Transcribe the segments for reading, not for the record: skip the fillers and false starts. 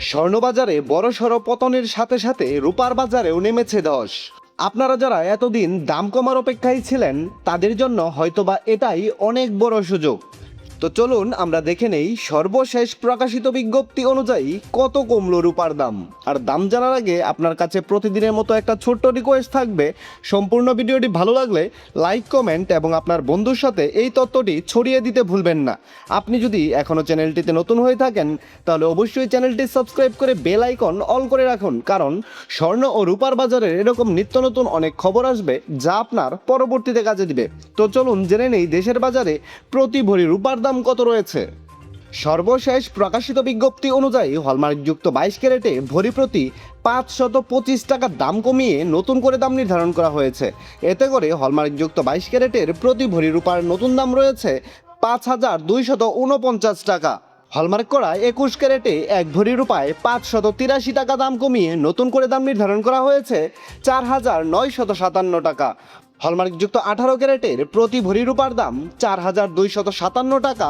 স্বর্ণবাজারে বড়সড় পতনের সাথে সাথে রূপার বাজারেও নেমেছে ধস। আপনারা যারা এতদিন দাম কমার অপেক্ষায় ছিলেন তাদের জন্য হয়তোবা এটাই অনেক বড় সুযোগ। তো চলুন আমরা দেখে নেই সর্বশেষ প্রকাশিত বিজ্ঞপ্তি অনুযায়ী কত কমলো রূপার দাম। আর দাম জানার আগে আপনার কাছে প্রতিদিনের মতো একটা ছোট্ট রিকোয়েস্ট থাকবে, সম্পূর্ণ ভিডিওটি ভালো লাগলে লাইক, কমেন্ট এবং আপনার বন্ধুর সাথে এই তথ্যটি ছড়িয়ে দিতে ভুলবেন না। আপনি যদি এখনও চ্যানেলটিতে নতুন হয়ে থাকেন তাহলে অবশ্যই চ্যানেলটি সাবস্ক্রাইব করে বেল আইকন অল করে রাখুন, কারণ স্বর্ণ ও রূপার বাজারের এরকম নিত্য নতুন অনেক খবর আসবে যা আপনার পরবর্তীতে কাজে দিবে। তো চলুন জেনে নেই দেশের বাজারে প্রতি ভরি রূপার দাম কত রয়েছে। সর্বশেষ প্রকাশিত বিজ্ঞপ্তি অনুযায়ী হলমার্কযুক্ত 22 ক্যারেটে ভরি প্রতি 525 টাকা দাম কমিয়ে নতুন করে দাম নির্ধারণ করা হয়েছে। এতে করে হলমার্কযুক্ত 22 ক্যারেটের প্রতি ভরি রূপার নতুন দাম রয়েছে 5249 টাকা। হলমার্ক করা 21 ক্যারেটে এক ভরি রূপায় 583 টাকা দাম কমিয়ে নতুন করে দাম নির্ধারণ করা হয়েছে 4957 টাকা। হলমার্কযুক্ত 18 ক্যারেটের প্রতি ভরি রূপার দাম 4257 টাকা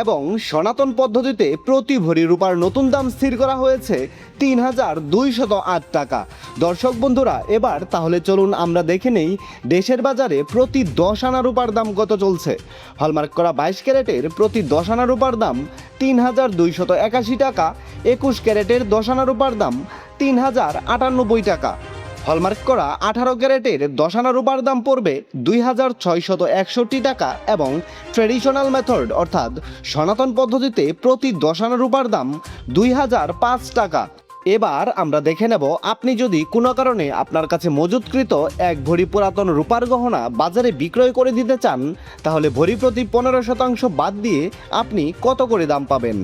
এবং সনাতন পদ্ধতিতে প্রতি ভরি রূপার নতুন দাম স্থির করা হয়েছে 3208 টাকা। দর্শক বন্ধুরা, এবার তাহলে চলুন আমরা দেখে নেই দেশের বাজারে প্রতি 10 আনা রূপার দাম কত চলছে। হলমার্ক করা 22 ক্যারেটের প্রতি 10 আনা রূপার দাম 3281 টাকা। 21 ক্যারেটের 10 আনা রূপার দাম 3098 টাকা। হলমার্ক করা 18 ক্যারেটের 10 আনা রূপার দাম পড়বে 2661 টাকা এবং ট্রেডিশনাল মেথড অর্থাৎ সনাতন পদ্ধতিতে প্রতি 10 আনা রূপার দাম 2005 টাকা। এবার আমরা দেখে নেব, আপনি যদি কোনো কারণে আপনার কাছে মজুতকৃত এক ভরি পুরাতন রূপার গহনা বাজারে বিক্রয় করে দিতে চান তাহলে ভরি প্রতি 15% বাদ দিয়ে আপনি কত করে দাম পাবেন।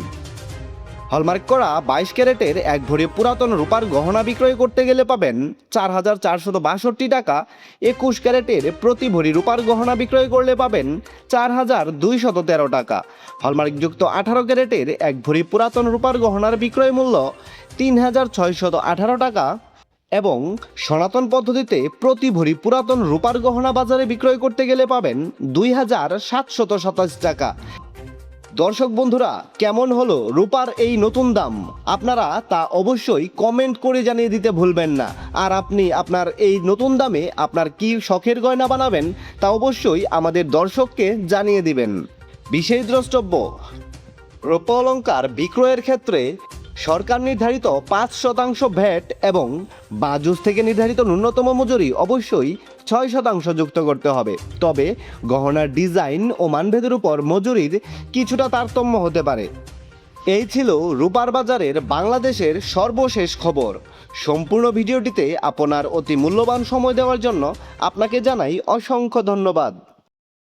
হলমার্ক করা 22 ক্যারেটের এক ভরি পুরাতন রূপার গহনা বিক্রয় করতে গেলে পাবেন 4462 টাকা। 21 ক্যারেটের প্রতি ভরি রূপার গহনা বিক্রয় করলে পাবেন 4213 টাকা। হলমার্কযুক্ত 18 ক্যারেটের এক ভরি পুরাতন রূপার গহনার বিক্রয় মূল্য 3618 টাকা এবং সনাতন পদ্ধতিতে প্রতি ভরি পুরাতন রূপার গহনা বাজারে বিক্রয় করতে গেলে পাবেন 2727 টাকা। দর্শক বন্ধুরা, কেমন হলো রূপার এই নতুন দাম? আপনারা তা অবশ্যই কমেন্ট করে জানিয়ে দিতে ভুলবেন না। আর আপনি আপনার এই নতুন দামে আপনার কি শখের গয়না বানাবেন তা অবশ্যই আমাদের দর্শককে জানিয়ে দিবেন। বিশেষ দ্রষ্টব্য, রৌপ্য অলংকার বিক্রয়ের ক্ষেত্রে সরকার নির্ধারিত 5% ভ্যাট এবং বাজুস থেকে নির্ধারিত ন্যূনতম মজুরি অবশ্যই 6% যুক্ত করতে হবে। তবে গহনার ডিজাইন ও মানভেদের উপর মজুরির কিছুটা তারতম্য হতে পারে। এই ছিল রূপার বাজারের বাংলাদেশের সর্বশেষ খবর। সম্পূর্ণ ভিডিওটিতে আপনার অতি মূল্যবান সময় দেওয়ার জন্য আপনাকে জানাই অসংখ্য ধন্যবাদ।